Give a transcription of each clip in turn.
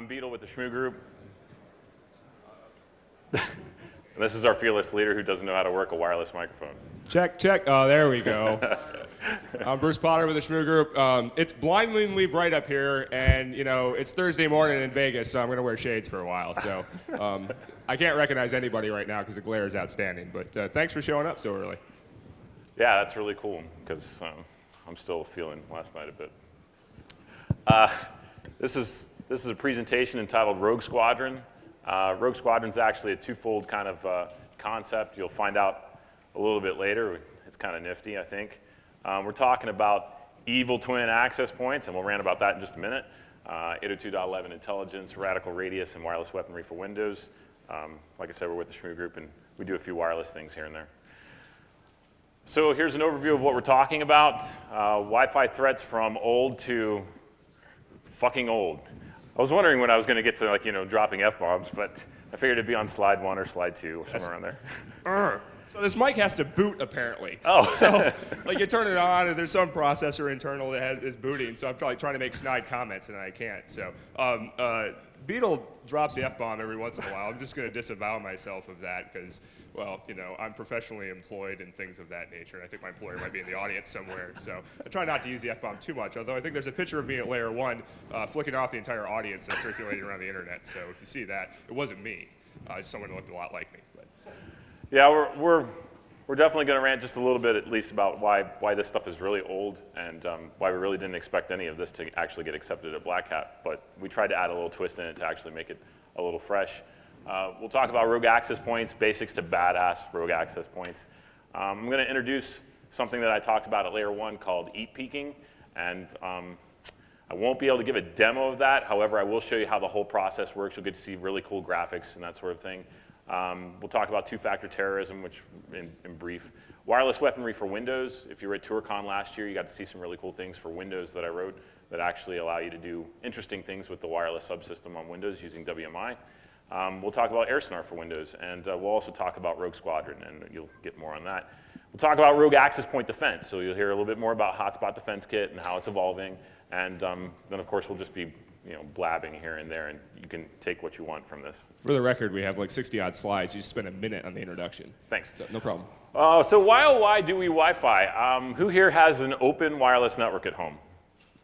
I'm Beetle with the Shmoo Group. This is our fearless leader who doesn't know how to work a wireless microphone. Check, check. Oh, there we go. I'm Bruce Potter with the Shmoo Group. It's blindingly bright up here, and it's Thursday morning in Vegas, so I'm going to wear shades for a while. So I can't recognize anybody right now because the glare is outstanding. But thanks for showing up so early. Yeah, that's really cool because I'm still feeling last night a bit. This is a presentation entitled Rogue Squadron. Rogue Squadron is actually a twofold kind of concept. You'll find out a little bit later. It's kind of nifty, I think. We're talking about evil twin access points, and we'll rant about that in just a minute. 802.11 intelligence, radical radius, and wireless weaponry for Windows. Like I said, we're with the Shmoo Group, and we do a few wireless things here and there. So here's an overview of what we're talking about. Wi-Fi threats from old to fucking old. I was wondering when I was going to get to dropping F-bombs, but I figured it'd be on slide 1 or slide 2 or somewhere around there. So this mic has to boot, apparently. Oh. So you turn it on, and there's some processor internal that is booting, so I'm probably trying to make snide comments, and I can't. So Beetle drops the F-bomb every once in a while. I'm just going to disavow myself of that because, well, I'm professionally employed and things of that nature, and I think my employer might be in the audience somewhere. So I try not to use the F-bomb too much, although I think there's a picture of me at layer 1 flicking off the entire audience that's circulating around the internet. So if you see that, it wasn't me. Just someone who looked a lot like me. But. Yeah, we're definitely going to rant just a little bit, at least, about why this stuff is really old and why we really didn't expect any of this to actually get accepted at Black Hat. But we tried to add a little twist in it to actually make it a little fresh. We'll talk about rogue access points, basics to badass rogue access points. I'm going to introduce something that I talked about at layer 1 called eat peeking, and I won't be able to give a demo of that. However, I will show you how the whole process works. You'll get to see really cool graphics and that sort of thing. We'll talk about two-factor terrorism, which in brief. Wireless weaponry for Windows. If you were at TourCon last year, you got to see some really cool things for Windows that I wrote that actually allow you to do interesting things with the wireless subsystem on Windows using WMI. We'll talk about AirSnar for Windows, and we'll also talk about Rogue Squadron, and you'll get more on that. We'll talk about rogue access point defense, so you'll hear a little bit more about Hotspot Defense Kit and how it's evolving, and then of course we'll just be blabbing here and there, and you can take what you want from this. For the record, we have like 60-odd slides. You just spent a minute on the introduction. Thanks. So, no problem. So why do we Wi-Fi? Who here has an open wireless network at home?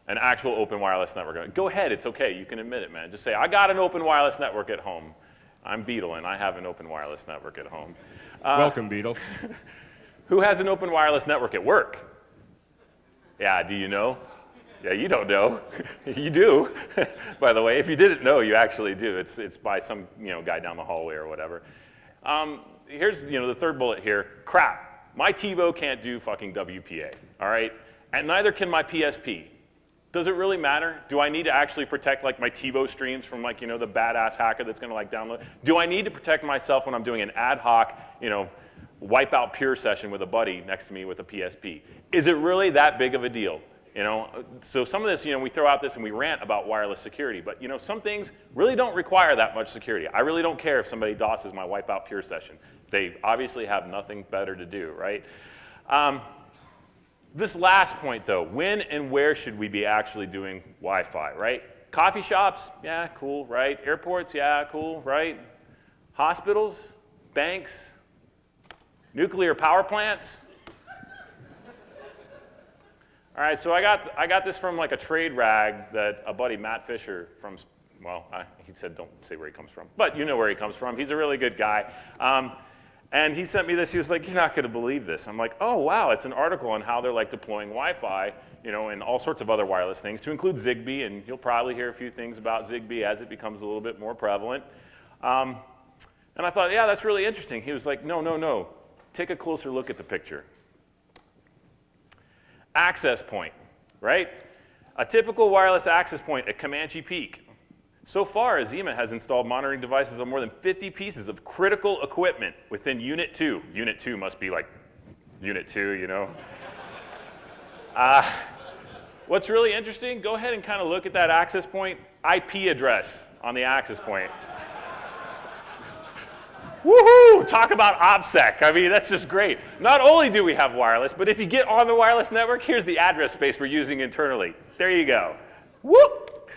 An actual open wireless network? Go ahead, it's okay. You can admit it, man. Just say, I got an open wireless network at home. I'm Beetle, and I have an open wireless network at home. Welcome, Beetle. Who has an open wireless network at work? Yeah, do you know? Yeah, you don't know. You do, by the way. If you didn't know, you actually do. It's by some guy down the hallway or whatever. Here's the third bullet here. Crap. My TiVo can't do fucking WPA. All right, and neither can my PSP. Does it really matter? Do I need to actually protect my TiVo streams from the badass hacker that's going to download? Do I need to protect myself when I'm doing an ad hoc wipeout pure session with a buddy next to me with a PSP? Is it really that big of a deal? So some of this, we throw out this and we rant about wireless security, but some things really don't require that much security. I really don't care if somebody DOSes my wipeout pure session. They obviously have nothing better to do, right? This last point though, when and where should we be actually doing Wi-Fi, right? Coffee shops, yeah, cool, right? Airports, yeah, cool, right? Hospitals, banks, nuclear power plants. All right, so I got this from a trade rag that a buddy, Matt Fisher from, he said don't say where he comes from, but you know where he comes from. He's a really good guy. And he sent me this. He was like, you're not going to believe this. I'm like, oh, wow, it's an article on how they're deploying Wi-Fi, and all sorts of other wireless things, to include Zigbee, and you'll probably hear a few things about Zigbee as it becomes a little bit more prevalent. And I thought, yeah, that's really interesting. He was like, no. Take a closer look at the picture. Access point, right? A typical wireless access point at Comanche Peak. So far, Azima has installed monitoring devices on more than 50 pieces of critical equipment within Unit 2. Unit 2 must be Unit 2, What's really interesting, go ahead and kind of look at that access point IP address on the access point. Woohoo! Talk about OPSEC. I mean, that's just great. Not only do we have wireless, but if you get on the wireless network, here's the address space we're using internally. There you go. Whoop!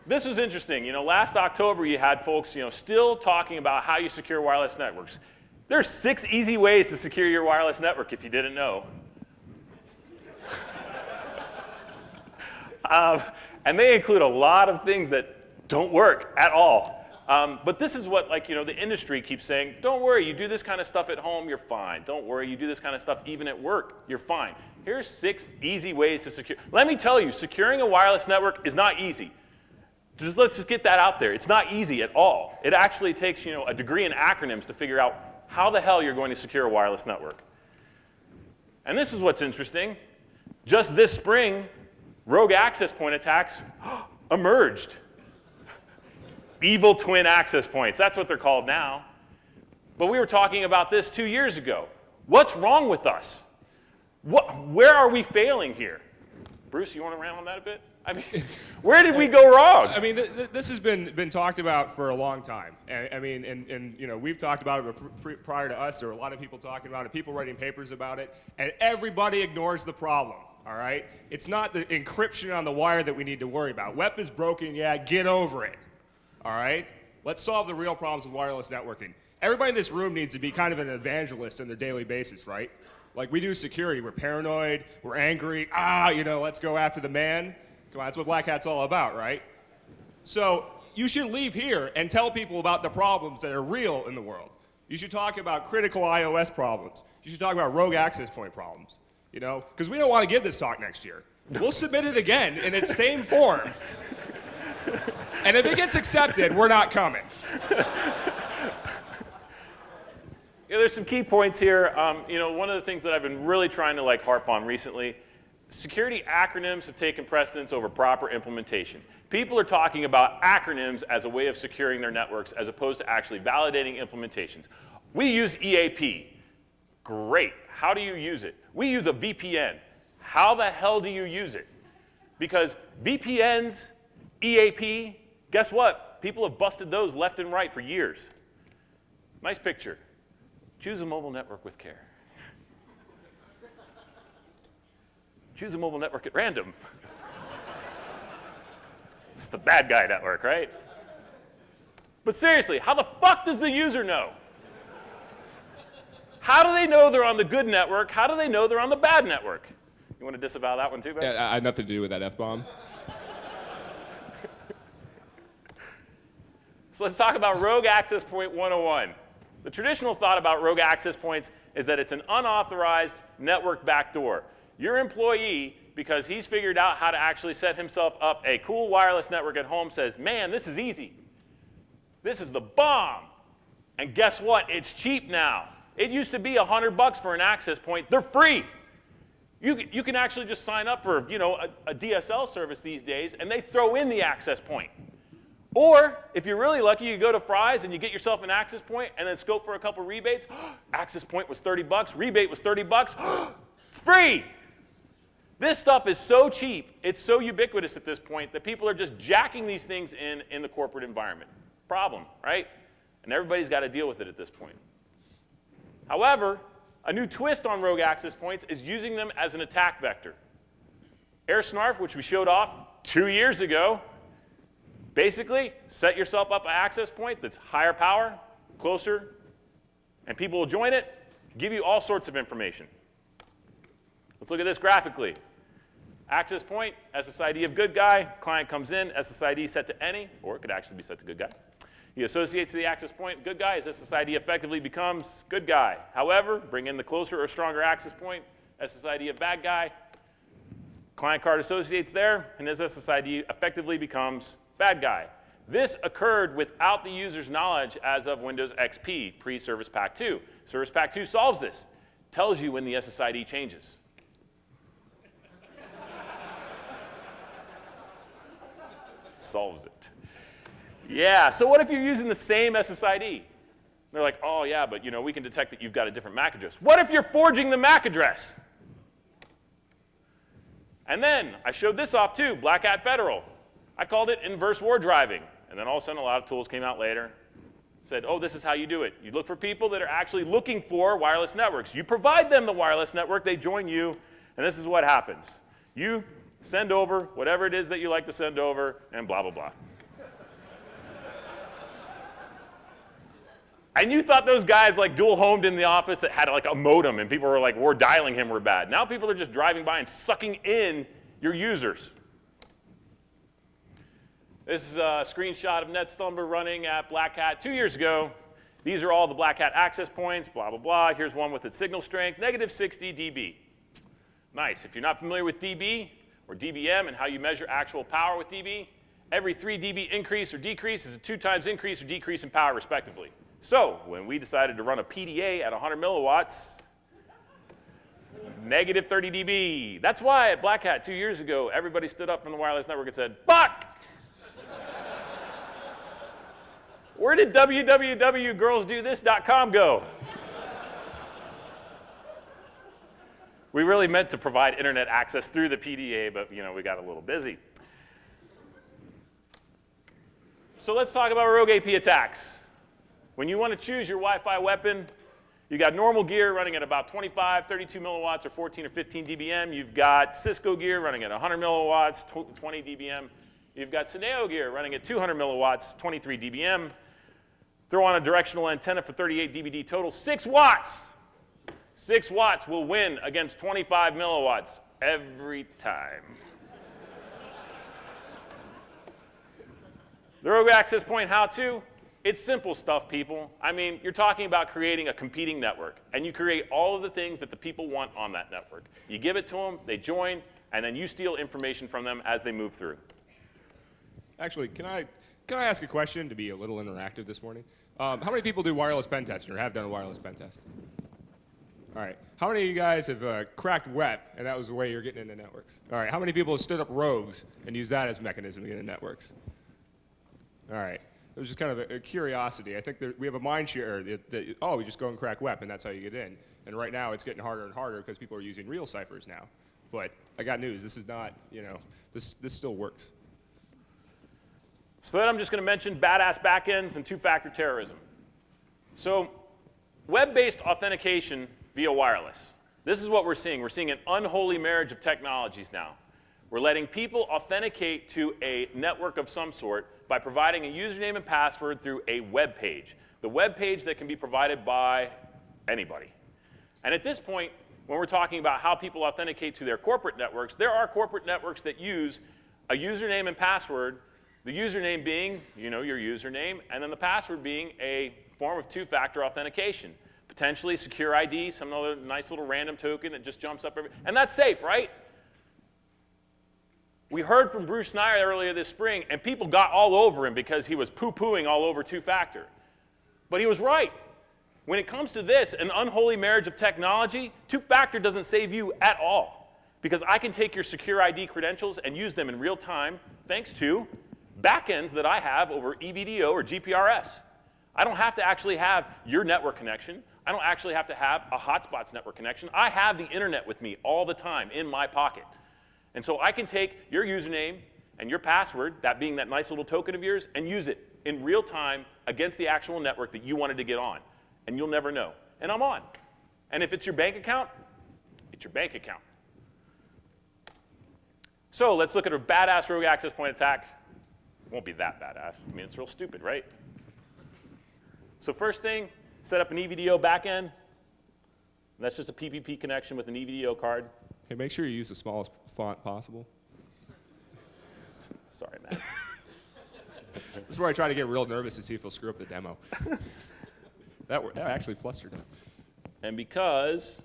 this was interesting. Last October you had folks, still talking about how you secure wireless networks. There's 6 easy ways to secure your wireless network if you didn't know. And they include a lot of things that don't work at all. But this is what the industry keeps saying, don't worry, you do this kind of stuff at home, you're fine. Don't worry, you do this kind of stuff even at work, you're fine. Here's 6 easy ways to secure. Let me tell you, securing a wireless network is not easy. Let's just get that out there. It's not easy at all. It actually takes a degree in acronyms to figure out how the hell you're going to secure a wireless network. And this is what's interesting. Just this spring, rogue access point attacks emerged. Evil twin access points, that's what they're called now. But we were talking about this 2 years ago. What's wrong with us? Where are we failing here? Bruce, you want to rant on that a bit? I mean, where did we go wrong? I mean, this has been talked about for a long time. And we've talked about it prior to us. There were a lot of people talking about it, people writing papers about it, and everybody ignores the problem, all right? It's not the encryption on the wire that we need to worry about. WEP is broken, yeah, get over it, all right? Let's solve the real problems with wireless networking. Everybody in this room needs to be kind of an evangelist on their daily basis, right? Like we do security, we're paranoid, we're angry, let's go after the man. Come on, that's what Black Hat's all about, right? So you should leave here and tell people about the problems that are real in the world. You should talk about critical iOS problems. You should talk about rogue access point problems, because we don't want to give this talk next year. We'll submit it again in its same form. And if it gets accepted, we're not coming. There's some key points here. One of the things that I've been really trying to harp on recently, security acronyms have taken precedence over proper implementation. People are talking about acronyms as a way of securing their networks as opposed to actually validating implementations. We use EAP. Great. How do you use it? We use a VPN. How the hell do you use it? Because VPNs, EAP, guess what? People have busted those left and right for years. Nice picture. Choose a mobile network with care. Choose a mobile network at random. It's the bad guy network, right? But seriously, how the fuck does the user know? How do they know they're on the good network? How do they know they're on the bad network? You want to disavow that one too, Ben? Yeah, I had nothing to do with that F-bomb. So let's talk about rogue access point 101. The traditional thought about rogue access points is that it's an unauthorized network backdoor. Your employee, because he's figured out how to actually set himself up a cool wireless network at home, says, man, this is easy. This is the bomb. And guess what? It's cheap now. It used to be $100 for an access point. They're free. You can actually just sign up for a DSL service these days, and they throw in the access point. Or, if you're really lucky, you go to Fry's and you get yourself an access point and then scope for a couple rebates. Access point was $30, rebate was $30. It's free. This stuff is so cheap, it's so ubiquitous at this point that people are just jacking these things in the corporate environment. Problem, right? And everybody's got to deal with it at this point. However, a new twist on rogue access points is using them as an attack vector. AirSnarf, which we showed off 2 years ago, basically set yourself up an access point that's higher power, closer, and people will join it, give you all sorts of information. Let's look at this graphically. Access point, SSID of good guy. Client comes in, SSID set to any, or it could actually be set to good guy. He associates to the access point good guy. His SSID effectively becomes good guy. However, bring in the closer or stronger access point, SSID of bad guy. Client card associates there, and his SSID effectively becomes bad guy. This occurred without the user's knowledge as of Windows XP, pre-Service Pack 2. Service Pack 2 solves this. Tells you when the SSID changes. Solves it. Yeah, so what if you're using the same SSID? They're like, oh yeah, but we can detect that you've got a different MAC address. What if you're forging the MAC address? And then I showed this off too, Black Hat Federal. I called it inverse war driving. And then all of a sudden a lot of tools came out later. Said, oh, this is how you do it. You look for people that are actually looking for wireless networks. You provide them the wireless network, they join you, and this is what happens. You send over whatever it is that you like to send over, and blah, blah, blah. And you thought those guys like dual homed in the office that had like a modem and people were like, we're dialing him, we're bad. Now people are just driving by and sucking in your users. This is a screenshot of NetStumber running at Black Hat 2 years ago. These are all the Black Hat access points, blah, blah, blah. Here's one with its signal strength, -60 dB. Nice. If you're not familiar with dB or dBm and how you measure actual power with dB, every 3 dB increase or decrease is a 2 times increase or decrease in power, respectively. So when we decided to run a PDA at 100 milliwatts, -30 dB. That's why at Black Hat 2 years ago, everybody stood up from the wireless network and said, "Fuck!" Where did www.girlsdothis.com go? We really meant to provide internet access through the PDA, but we got a little busy. So let's talk about rogue AP attacks. When you want to choose your Wi-Fi weapon, you got normal gear running at about 25, 32 milliwatts, or 14 or 15 dBm. You've got Cisco gear running at 100 milliwatts, 20 dBm. You've got Cineo gear running at 200 milliwatts, 23 dBm. Throw on a directional antenna for 38 dBd total, 6 watts. 6 watts will win against 25 milliwatts every time. The rogue access point how-to, it's simple stuff, people. I mean, you're talking about creating a competing network, and you create all of the things that the people want on that network. You give it to them, they join, and then you steal information from them as they move through. Actually, can I ask a question to be a little interactive this morning? How many people do wireless pen testing or have done a wireless pen test? All right. How many of you guys have cracked web, and that was the way you're getting into networks? All right. How many people have stood up rogues and used that as a mechanism to get into networks? All right. It was just kind of a curiosity. I think we have a mind share that, oh, we just go and crack web, and that's how you get in. And right now, it's getting harder and harder because people are using real ciphers now. But I got news. This is not, this still works. So then I'm just going to mention badass backends and two-factor terrorism. So web-based authentication via wireless. This is what we're seeing. We're seeing an unholy marriage of technologies now. We're letting people authenticate to a network of some sort by providing a username and password through a web page. The web page that can be provided by anybody. And at this point, when we're talking about how people authenticate to their corporate networks, there are corporate networks that use a username and password, the username being, your username, and then the password being a form of two-factor authentication. Potentially secure ID, some other nice little random token that just jumps up and that's safe, right? We heard from Bruce Snyder earlier this spring, and people got all over him because he was poo-pooing all over two-factor. But he was right. When it comes to this, an unholy marriage of technology, two-factor doesn't save you at all. Because I can take your secure ID credentials and use them in real time thanks to backends that I have over EVDO or GPRS. I don't have to actually have your network connection. I don't actually have to have a hotspot's network connection. I have the internet with me all the time in my pocket. And so I can take your username and your password, that being that nice little token of yours, and use it in real time against the actual network that you wanted to get on. And you'll never know. And I'm on. And if it's your bank account, it's your bank account. So let's look at a badass rogue access point attack. It won't be that badass. I mean, it's real stupid, right? So first thing, set up an EVDO backend. That's just a PPP connection with an EVDO card. Hey, make sure you use the smallest font possible. Sorry, man. This is where I try to get real nervous to see if he'll screw up the demo. That actually flustered him. And because,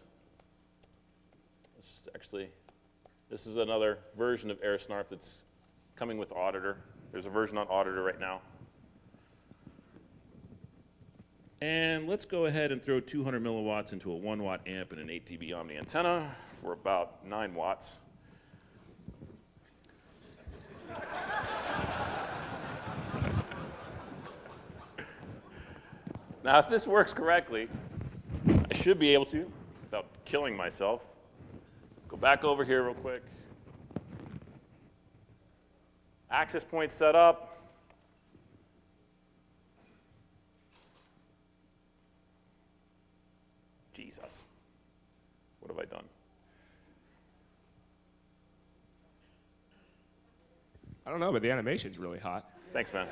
this is another version of AirSnarf that's coming with Auditor. There's a version on Auditor right now. And let's go ahead and throw 200 milliwatts into a 1 watt amp and an 8 dB Omni antenna for about 9 watts. Now, if this works correctly, I should be able to, without killing myself. Go back over here real quick. Access point set up. Jesus. What have I done? I don't know, but the animation's really hot. Thanks, man.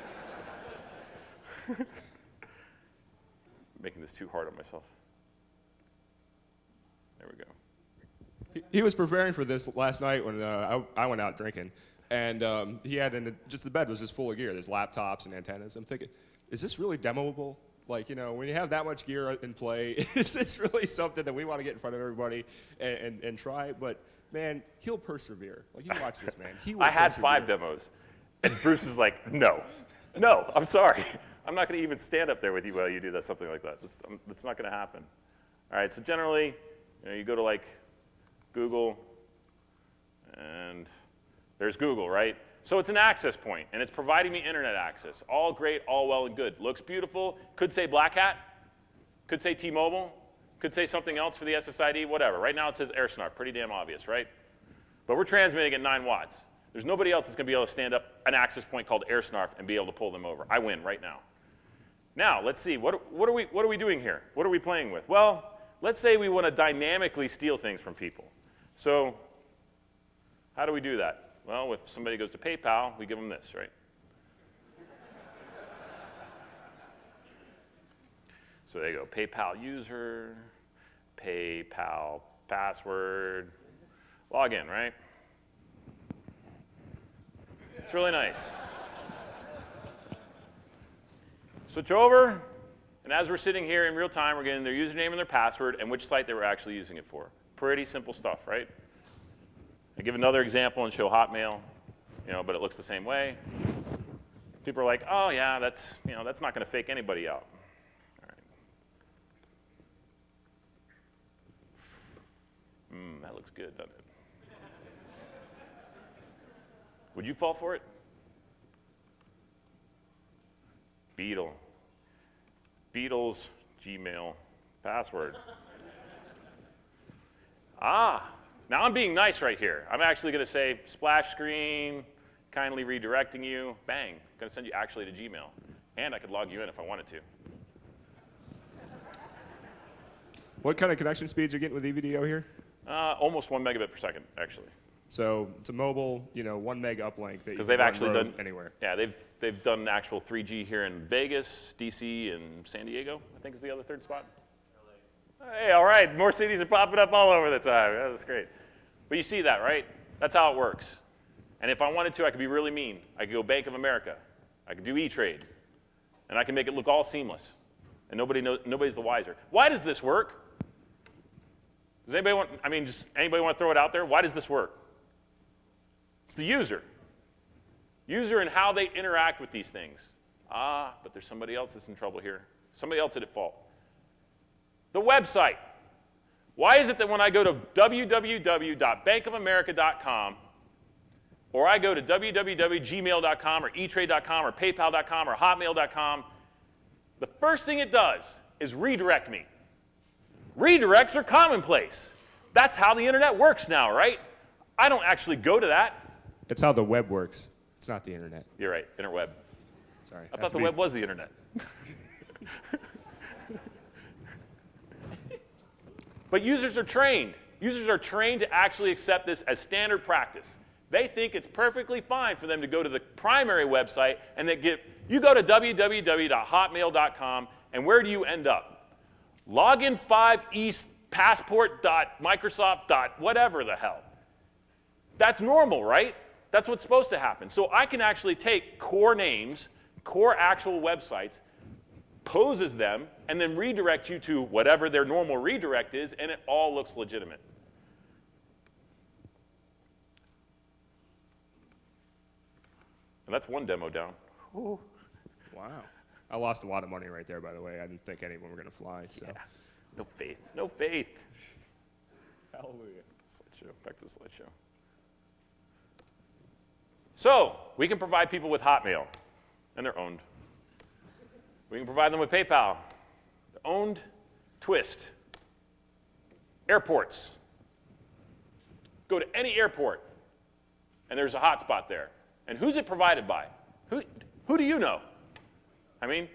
making this too hard on myself. There we go. He was preparing for this last night when I went out drinking, and he had just the bed was just full of gear. There's laptops and antennas. I'm thinking, is this really demoable? Like, you know, when you have that much gear in play, is this really something that we want to get in front of everybody and try? But man, he'll persevere. Like, you watch this, man. He will I had persevere. 5 demos, and Bruce is like, no, I'm sorry. I'm not going to even stand up there with you while you do that, something like that. That's not going to happen. All right, so generally, you go to like Google, and there's Google, right? So it's an access point, and it's providing me internet access. All great, all well and good. Looks beautiful. Could say Black Hat. Could say T-Mobile. Could say something else for the SSID, whatever. Right now it says AirSnarf. Pretty damn obvious, right? But we're transmitting at 9 watts. There's nobody else that's going to be able to stand up an access point called AirSnarf and be able to pull them over. I win right now. Now, let's see. What are we doing here? What are we playing with? Well, let's say we want to dynamically steal things from people. So how do we do that? Well, if somebody goes to PayPal, we give them this, right? So there you go. PayPal user, PayPal password, log in, right? It's really nice. Switch over, and as we're sitting here in real time, we're getting their username and their password and which site they were actually using it for. Pretty simple stuff, right? I give another example and show Hotmail, but it looks the same way. People are like, oh yeah, that's not going to fake anybody out. All right. That looks good, doesn't it? Would you fall for it? Beetle. Beetle's Gmail password. Now I'm being nice right here. I'm actually going to say splash screen, kindly redirecting you. Bang. I'm going to send you actually to Gmail. And I could log you in if I wanted to. What kind of connection speeds are you getting with EVDO here? Almost 1 megabit per second, actually. So it's a mobile, 1 meg uplink that you can they've actually run done anywhere. Yeah, they've done actual 3G here in Vegas, DC, and San Diego, I think is the other third spot. Hey, all right, more cities are popping up all over the time. That's great. But you see that, right? That's how it works. And if I wanted to, I could be really mean. I could go Bank of America. I could do E-Trade. And I can make it look all seamless. And nobody's the wiser. Why does this work? Does anybody want, anybody want to throw it out there? Why does this work? It's the user. User and how they interact with these things. But there's somebody else that's in trouble here. Somebody else is at fault. The website. Why is it that when I go to www.bankofamerica.com, or I go to www.gmail.com or etrade.com or paypal.com or hotmail.com, the first thing it does is redirect me. Redirects are commonplace. That's how the internet works now, right? I don't actually go to that. It's how the web works. It's not the internet. You're right, interweb. Sorry. I thought the web was the internet. But users are trained. Users are trained to actually accept this as standard practice. They think it's perfectly fine for them to go to the primary website and you go to www.hotmail.com, and where do you end up? Login 5 East passport.microsoft. Whatever the hell. That's normal, right? That's what's supposed to happen. So I can actually take core names, core actual websites, poses them, and then redirect you to whatever their normal redirect is, and it all looks legitimate. And that's one demo down. Ooh. Wow. I lost a lot of money right there, by the way. I didn't think anyone were going to fly. So. Yeah. No faith. No faith. Hallelujah. Slideshow. Back to the slideshow. So we can provide people with Hotmail, and they're owned. We can provide them with PayPal. They're owned. Twist. Airports. Go to any airport, and there's a hotspot there. And who's it provided by? Who do you know? I mean,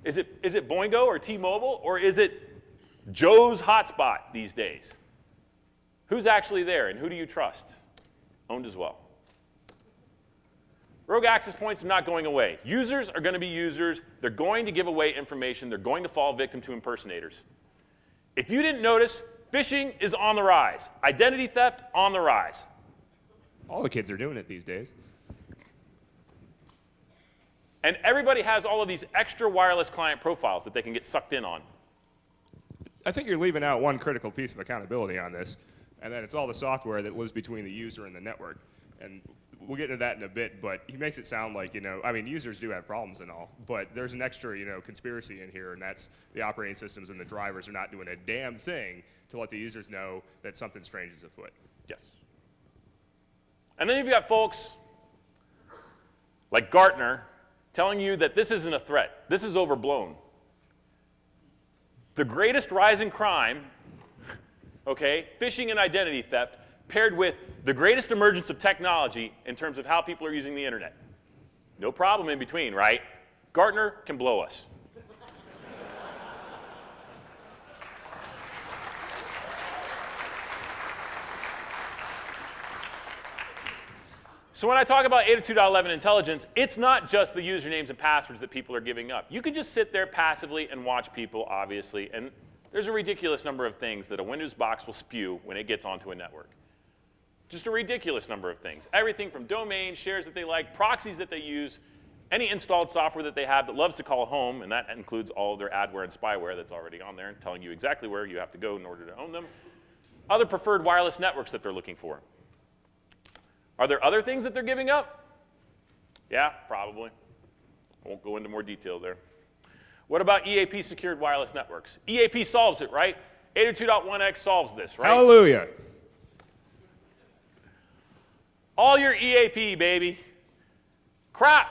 is it Boingo or T-Mobile, or is it Joe's hotspot these days? Who's actually there, and who do you trust? Owned as well. Rogue access points are not going away. Users are going to be users. They're going to give away information. They're going to fall victim to impersonators. If you didn't notice, phishing is on the rise. Identity theft on the rise. All the kids are doing it these days. And everybody has all of these extra wireless client profiles that they can get sucked in on. I think you're leaving out one critical piece of accountability on this, and that it's all the software that lives between the user and the network. And we'll get into that in a bit, but he makes it sound like, I mean, users do have problems and all, but there's an extra, conspiracy in here, and that's the operating systems and the drivers are not doing a damn thing to let the users know that something strange is afoot. Yes. And then you've got folks like Gartner telling you that this isn't a threat. This is overblown. The greatest rise in crime, okay, phishing and identity theft, paired with the greatest emergence of technology in terms of how people are using the internet. No problem in between, right? Gartner can blow us. So when I talk about 802.11 intelligence, it's not just the usernames and passwords that people are giving up. You can just sit there passively and watch people, obviously, and there's a ridiculous number of things that a Windows box will spew when it gets onto a network. Just a ridiculous number of things. Everything from domains, shares that they like, proxies that they use, any installed software that they have that loves to call home, and that includes all of their adware and spyware that's already on there and telling you exactly where you have to go in order to own them. Other preferred wireless networks that they're looking for. Are there other things that they're giving up? Yeah, probably. I won't go into more detail there. What about EAP secured wireless networks? EAP solves it, right? 802.1x solves this, right? Hallelujah. All your EAP, baby. Crap.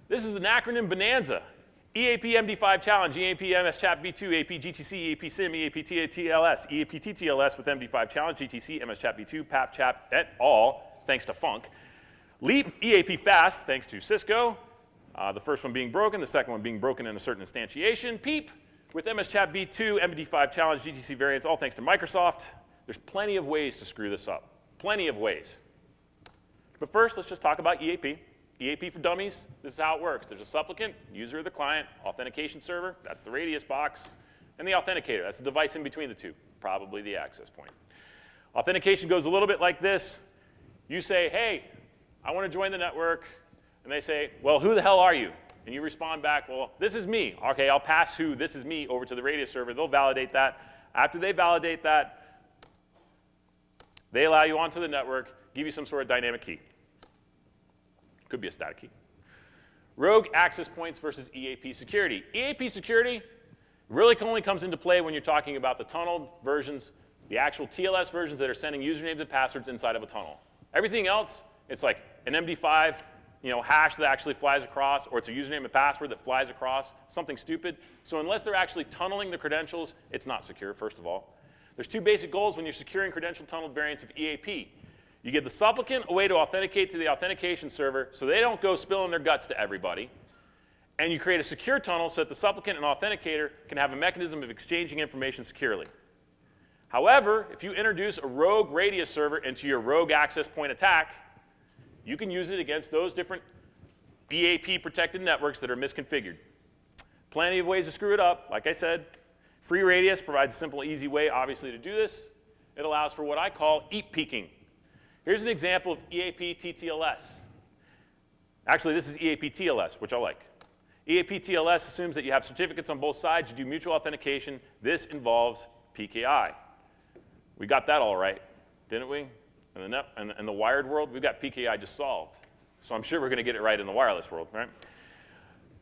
This is an acronym bonanza. EAP MD5 challenge, EAP MS Chap V2, EAP GTC, EAP SIM, EAP TLS, EAP TTLS with MD5 challenge, GTC, MS Chap V2, PAP Chap et al., thanks to Funk. Leap EAP Fast, thanks to Cisco. The first one being broken, the second one being broken in a certain instantiation. PEEP with MS Chap V2, MD5 challenge, GTC variants, all thanks to Microsoft. There's plenty of ways to screw this up. Plenty of ways. But first, let's just talk about EAP. EAP for dummies, this is how it works. There's a supplicant, user of the client, authentication server, that's the radius box, and the authenticator, that's the device in between the two, probably the access point. Authentication goes a little bit like this. You say, hey, I want to join the network, and they say, well, who the hell are you? And you respond back, well, this is me. Okay, I'll pass who this is me over to the radius server. They'll validate that. After they validate that, they allow you onto the network, give you some sort of dynamic key. Could be a static key. Rogue access points versus EAP security. EAP security really only comes into play when you're talking about the tunneled versions, the actual TLS versions that are sending usernames and passwords inside of a tunnel. Everything else, it's like an MD5 hash that actually flies across, or it's a username and password that flies across, something stupid. So unless they're actually tunneling the credentials, it's not secure, first of all. There's two basic goals when you're securing credential tunneled variants of EAP. You give the supplicant a way to authenticate to the authentication server so they don't go spilling their guts to everybody. And you create a secure tunnel so that the supplicant and authenticator can have a mechanism of exchanging information securely. However, if you introduce a rogue radius server into your rogue access point attack, you can use it against those different EAP-protected networks that are misconfigured. Plenty of ways to screw it up. Like I said, free radius provides a simple, easy way, obviously, to do this. It allows for what I call EAP peeking. Here's an example of EAP TTLS. Actually, this is EAP TLS, which I like. EAP TLS assumes that you have certificates on both sides. You do mutual authentication. This involves PKI. We got that all right, didn't we? In the wired world, we've got PKI just solved. So I'm sure we're going to get it right in the wireless world, right?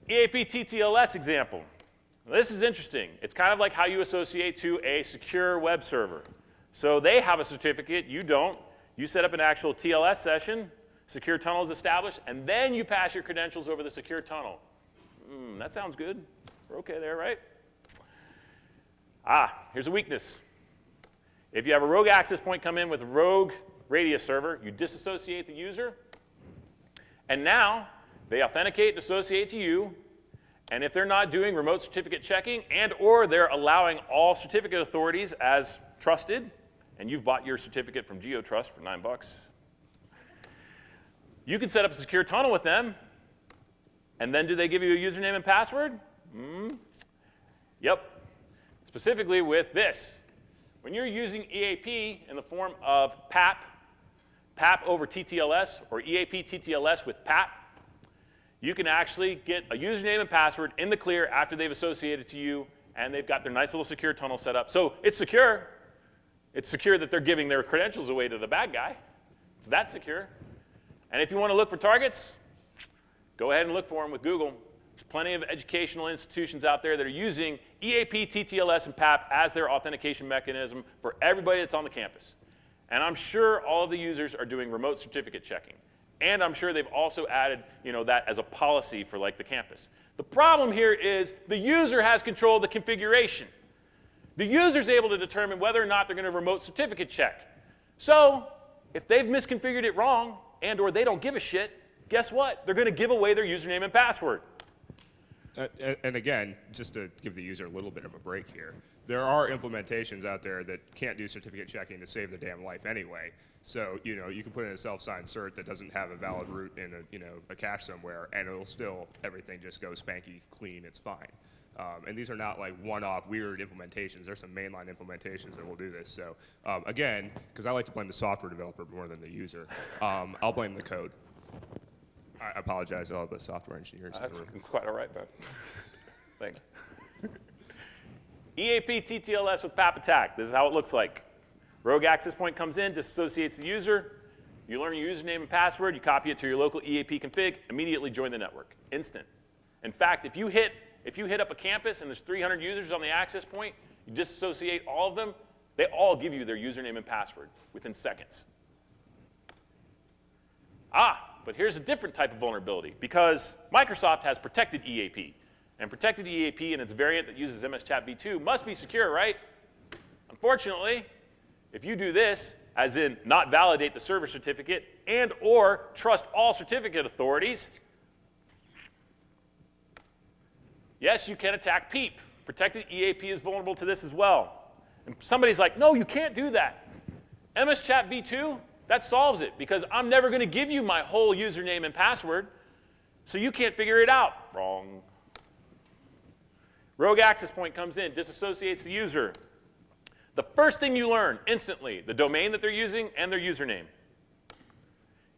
EAP TTLS example. This is interesting. It's kind of like how you associate to a secure web server. So they have a certificate, you don't. You set up an actual TLS session, secure tunnel is established, and then you pass your credentials over the secure tunnel. That sounds good. We're okay there, right? Here's a weakness. If you have a rogue access point come in with a rogue radius server, you disassociate the user, and now they authenticate and associate to you, and if they're not doing remote certificate checking and or they're allowing all certificate authorities as trusted, and you've bought your certificate from GeoTrust for $9, You can set up a secure tunnel with them, and then do they give you a username and password? Yep. Specifically with this. When you're using EAP in the form of PAP over TTLS, or EAP TTLS with PAP, you can actually get a username and password in the clear after they've associated to you, and they've got their nice little secure tunnel set up. So it's secure. It's secure that they're giving their credentials away to the bad guy. It's that secure. And if you want to look for targets, go ahead and look for them with Google. There's plenty of educational institutions out there that are using EAP, TTLS, and PAP as their authentication mechanism for everybody that's on the campus. And I'm sure all of the users are doing remote certificate checking. And I'm sure they've also added, that as a policy for like the campus. The problem here is the user has control of the configuration. The user's able to determine whether or not they're going to remote certificate check. So if they've misconfigured it wrong and or they don't give a shit, guess what? They're going to give away their username and password. And again, just to give the user a little bit of a break here, there are implementations out there that can't do certificate checking to save the damn life anyway. So, you can put in a self-signed cert that doesn't have a valid root in a cache somewhere, and it'll still, everything just goes spanky clean, it's fine. And these are not like one-off weird implementations. There's some mainline implementations that will do this. So again, because I like to blame the software developer more than the user, I'll blame the code. I apologize to all the software engineers. That's quite all right, man. Thanks. EAP TTLS with PAP attack. This is how it looks like. Rogue access point comes in, disassociates the user. You learn your username and password. You copy it to your local EAP config. Immediately join the network. Instant. In fact, if you hit up a campus and there's 300 users on the access point, you disassociate all of them. They all give you their username and password within seconds. But here's a different type of vulnerability, because Microsoft has protected EAP. And protected EAP and its variant that uses MS-Chat v2 must be secure, right? Unfortunately, if you do this, as in not validate the server certificate and or trust all certificate authorities, yes, you can attack PEEP. Protected EAP is vulnerable to this as well. And somebody's like, no, you can't do that. MS-Chat v2, that solves it, because I'm never going to give you my whole username and password, so you can't figure it out. Wrong. Rogue access point comes in, disassociates the user. The first thing you learn instantly, the domain that they're using and their username.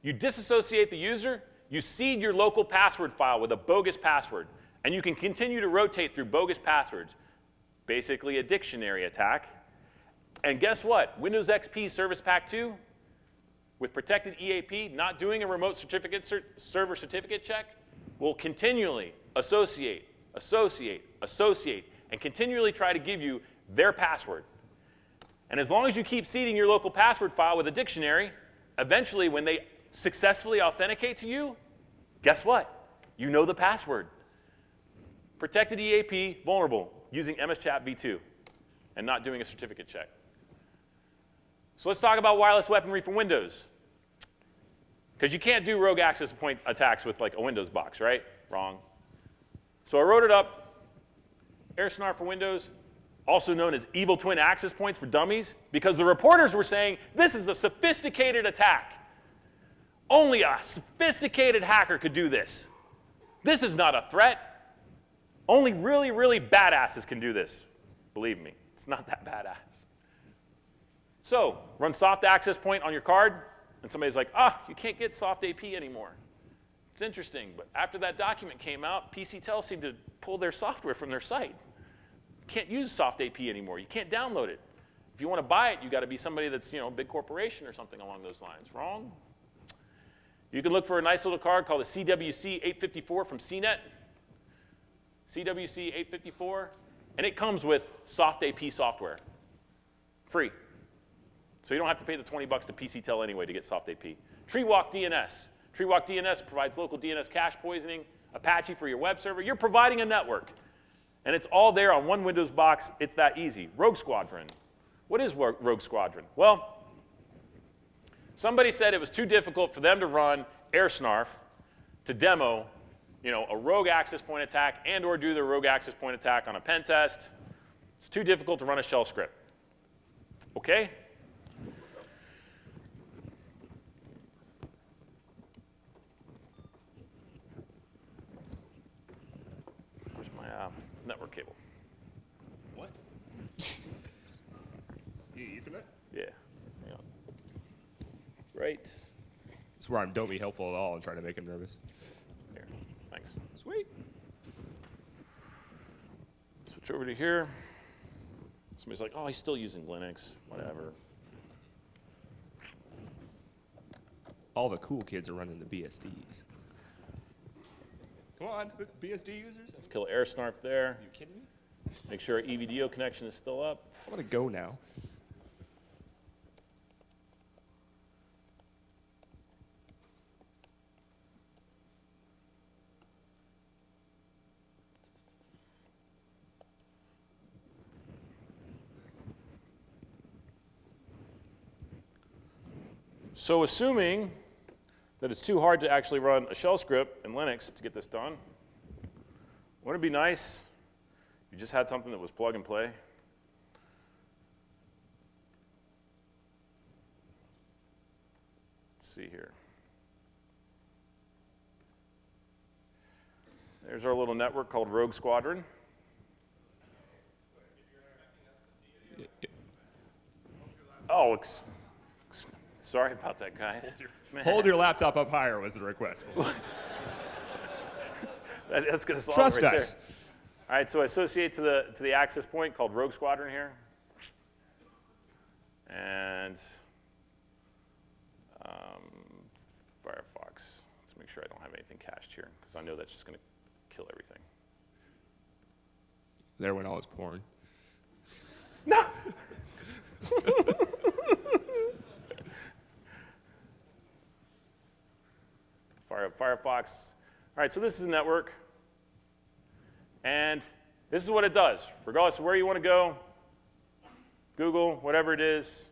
You disassociate the user, you seed your local password file with a bogus password, and you can continue to rotate through bogus passwords. Basically a dictionary attack. And guess what? Windows XP Service Pack 2, with protected EAP, not doing a remote server certificate check, will continually associate, and continually try to give you their password. And as long as you keep seeding your local password file with a dictionary, eventually when they successfully authenticate to you, guess what? You know the password. Protected EAP, vulnerable, using MS-Chat v2, and not doing a certificate check. So let's talk about wireless weaponry for Windows. Because you can't do rogue access point attacks with like a Windows box, right? Wrong. So I wrote it up. AirSnarf for Windows, also known as evil twin access points for dummies, because the reporters were saying this is a sophisticated attack. Only a sophisticated hacker could do this. This is not a threat. Only really, really badasses can do this. Believe me, it's not that badass. So run soft access point on your card, and somebody's like, you can't get soft AP anymore. It's interesting, but after that document came out, PCTEL seemed to pull their software from their site. You can't use soft AP anymore. You can't download it. If you want to buy it, you got to be somebody that's, a big corporation or something along those lines. Wrong. You can look for a nice little card called a CWC 854 from CNET. CWC 854, and it comes with soft AP software. Free. So you don't have to pay the $20 to PCTEL anyway to get soft AP. Treewalk DNS. Treewalk DNS provides local DNS cache poisoning, Apache for your web server. You're providing a network. And it's all there on one Windows box. It's that easy. Rogue Squadron. What is Rogue Squadron? Well, somebody said it was too difficult for them to run AirSnarf to demo a rogue access point attack and or do the rogue access point attack on a pen test. It's too difficult to run a shell script. Okay? network cable. What? Ethernet? Yeah. Hang on. Right. That's where I don't be helpful at all and trying to make him nervous. Here. Thanks. Sweet. Switch over to here. Somebody's like, oh, he's still using Linux. Whatever. All the cool kids are running the BSDs. Come on, BSD users? Let's kill arsnarf there. Are you kidding me? Make sure our EVDO connection is still up. I'm gonna go now. So assuming that it's too hard to actually run a shell script in Linux to get this done, wouldn't it be nice if you just had something that was plug and play? Let's see here. There's our little network called Rogue Squadron. Oh, sorry about that, guys. Hold your laptop up higher was the request. That's going to solve Trust it right us. there. All right, so I associate to the access point called Rogue Squadron here. And Firefox. Let's make sure I don't have anything cached here, because I know that's just going to kill everything. There went all his porn. No! Firefox. All right, so this is a network. And this is what it does. Regardless of where you want to go, Google, whatever it is,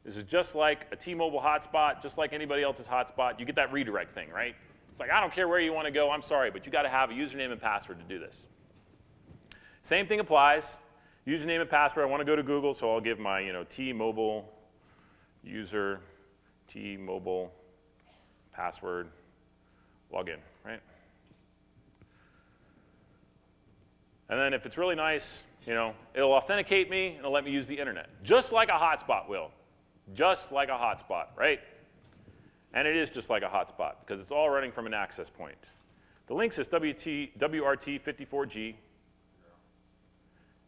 this is just like a T-Mobile hotspot, just like anybody else's hotspot. You get that redirect thing, right? It's like, I don't care where you want to go. I'm sorry, but you got to have a username and password to do this. Same thing applies. Username and password, I want to go to Google, so I'll give my T-Mobile user, T-Mobile password, login, right? And then if it's really nice, it'll authenticate me and it'll let me use the internet, just like a hotspot will. Just like a hotspot, right? And it is just like a hotspot because it's all running from an access point. The Linksys WRT54G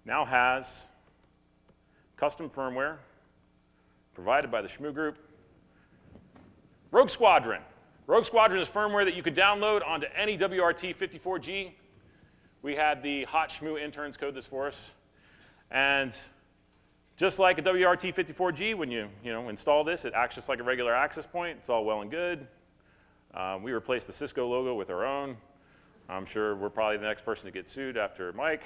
now has custom firmware provided by the Shmoo Group. Rogue Squadron. Rogue Squadron is firmware that you could download onto any WRT54G. We had the hot Shmoo interns code this for us. And just like a WRT54G, when you install this, it acts just like a regular access point. It's all well and good. We replaced the Cisco logo with our own. I'm sure we're probably the next person to get sued after Mike.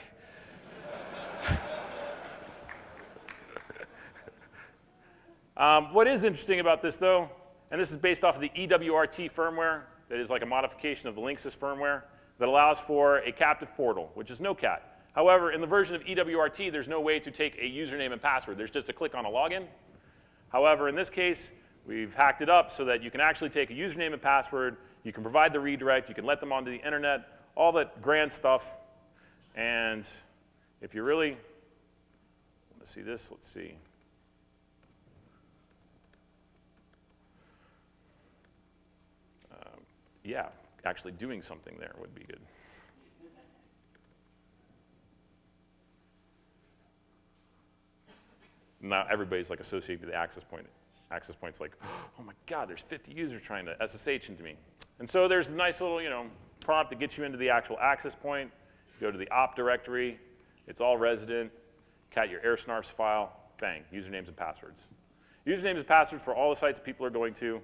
What is interesting about this, though, and this is based off of the EWRT firmware that is like a modification of the Linksys firmware that allows for a captive portal, which is NoCat. However, in the version of EWRT, there's no way to take a username and password. There's just a click on a login. However, in this case, we've hacked it up so that you can actually take a username and password, you can provide the redirect, you can let them onto the internet, all that grand stuff. And if you really want to see this, let's see. Yeah, actually doing something there would be good. Now everybody's like associated with the access point. Access point's like, oh my God, there's 50 users trying to SSH into me. And so there's a nice little, prompt that gets you into the actual access point. You go to the op directory. It's all resident. Cat your arsnarfs file. Bang, usernames and passwords. Usernames and passwords for all the sites that people are going to.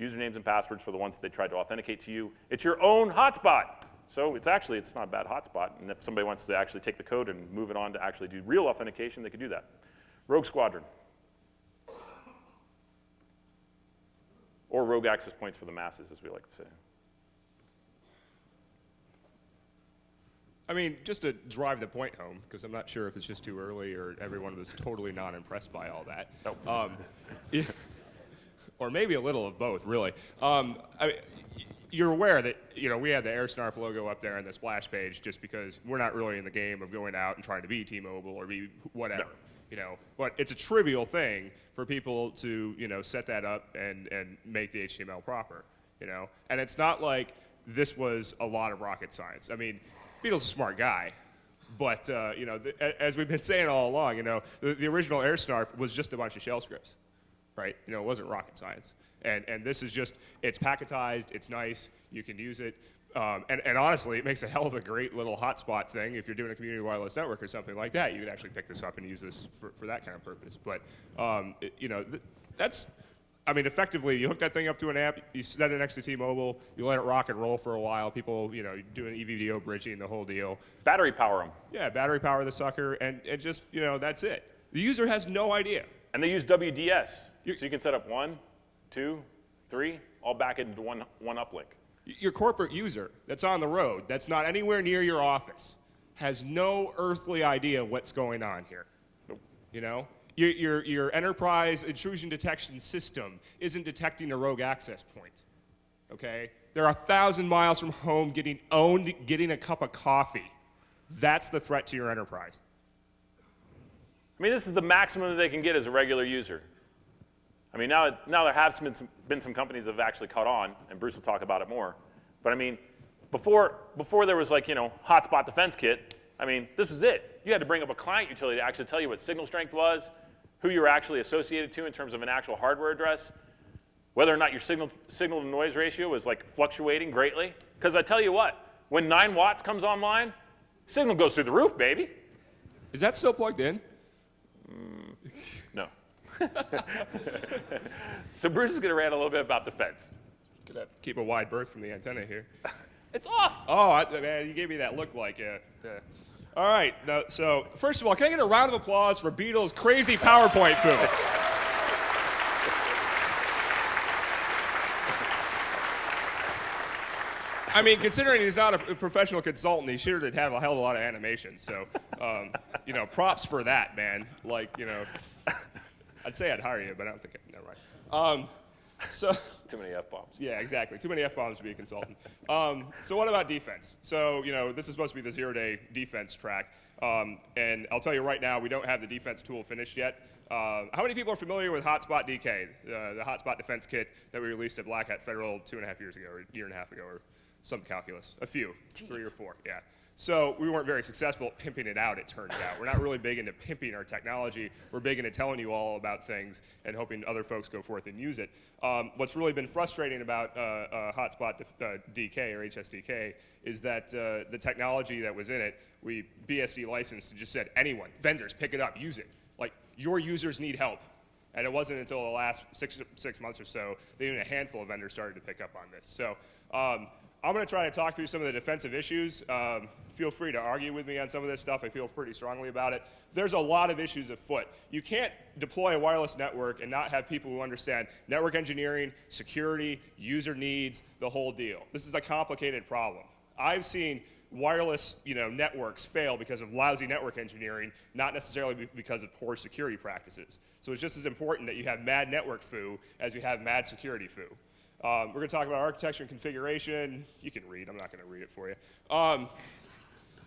Usernames and passwords for the ones that they tried to authenticate to you. It's your own hotspot. So it's not a bad hotspot. And if somebody wants to actually take the code and move it on to actually do real authentication, they could do that. Rogue Squadron. Or rogue access points for the masses, as we like to say. I mean, just to drive the point home, because I'm not sure if it's just too early or everyone was totally not impressed by all that. Nope. Or maybe a little of both, really. I mean, you're aware that we have the AirSnarf logo up there on the splash page just because we're not really in the game of going out and trying to be T-Mobile or be whatever. No. But it's a trivial thing for people to set that up and make the HTML proper. And it's not like this was a lot of rocket science. I mean, Beetle's a smart guy, but as we've been saying all along, the original AirSnarf was just a bunch of shell scripts, right? It wasn't rocket science. And this is just, it's packetized, it's nice, you can use it. And honestly, it makes a hell of a great little hotspot thing. If you're doing a community wireless network or something like that, you could actually pick this up and use this for that kind of purpose. But, effectively, you hook that thing up to an app, you set it next to T-Mobile, you let it rock and roll for a while. People, doing EVDO bridging, the whole deal. Battery power them. Yeah, battery power the sucker, and just, that's it. The user has no idea. And they use WDS. So you can set up 1, 2, 3, all back into one uplink. Your corporate user that's on the road, that's not anywhere near your office, has no earthly idea what's going on here. Nope. Your enterprise intrusion detection system isn't detecting a rogue access point. Okay? They're 1,000 miles from home getting owned, getting a cup of coffee. That's the threat to your enterprise. I mean, this is the maximum that they can get as a regular user. I mean, now there have been some companies that have actually caught on, and Bruce will talk about it more. But I mean, before there was like, hotspot defense kit, I mean, this was it. You had to bring up a client utility to actually tell you what signal strength was, who you were actually associated to in terms of an actual hardware address, whether or not your signal to noise ratio was like fluctuating greatly. Because I tell you what, when 9 watts comes online, signal goes through the roof, baby. Is that still plugged in? No. So Bruce is going to rant a little bit about defense. Gonna keep a wide berth from the antenna here. It's off. Oh, man, you gave me that look like All right, so first of all, can I get a round of applause for Beetle's crazy PowerPoint foo? I mean, considering he's not a professional consultant, he sure did have a hell of a lot of animation. So, props for that, man. Like, I'd say I'd hire you, but I don't think I'd. Never mind. Too many F-bombs. Yeah, exactly. Too many F-bombs to be a consultant. So what about defense? So, this is supposed to be the zero-day defense track. And I'll tell you right now, we don't have the defense tool finished yet. How many people are familiar with Hotspot DK, the Hotspot defense kit that we released at Black Hat Federal 2.5 years ago, or a year and a half ago, or some calculus? A few. Jeez. 3 or 4, yeah. So we weren't very successful at pimping it out, it turns out. We're not really big into pimping our technology. We're big into telling you all about things and hoping other folks go forth and use it. What's really been frustrating about Hotspot DK, or HSDK, is that the technology that was in it, we BSD licensed and just said, anyone, vendors, pick it up, use it. Like, your users need help. And it wasn't until the last six months or so that even a handful of vendors started to pick up on this. So I'm going to try to talk through some of the defensive issues. Feel free to argue with me on some of this stuff. I feel pretty strongly about it. There's a lot of issues afoot. You can't deploy a wireless network and not have people who understand network engineering, security, user needs, the whole deal. This is a complicated problem. I've seen wireless networks fail because of lousy network engineering, not necessarily because of poor security practices. So it's just as important that you have mad network foo as you have mad security foo. We're going to talk about architecture and configuration. You can read. I'm not going to read it for you.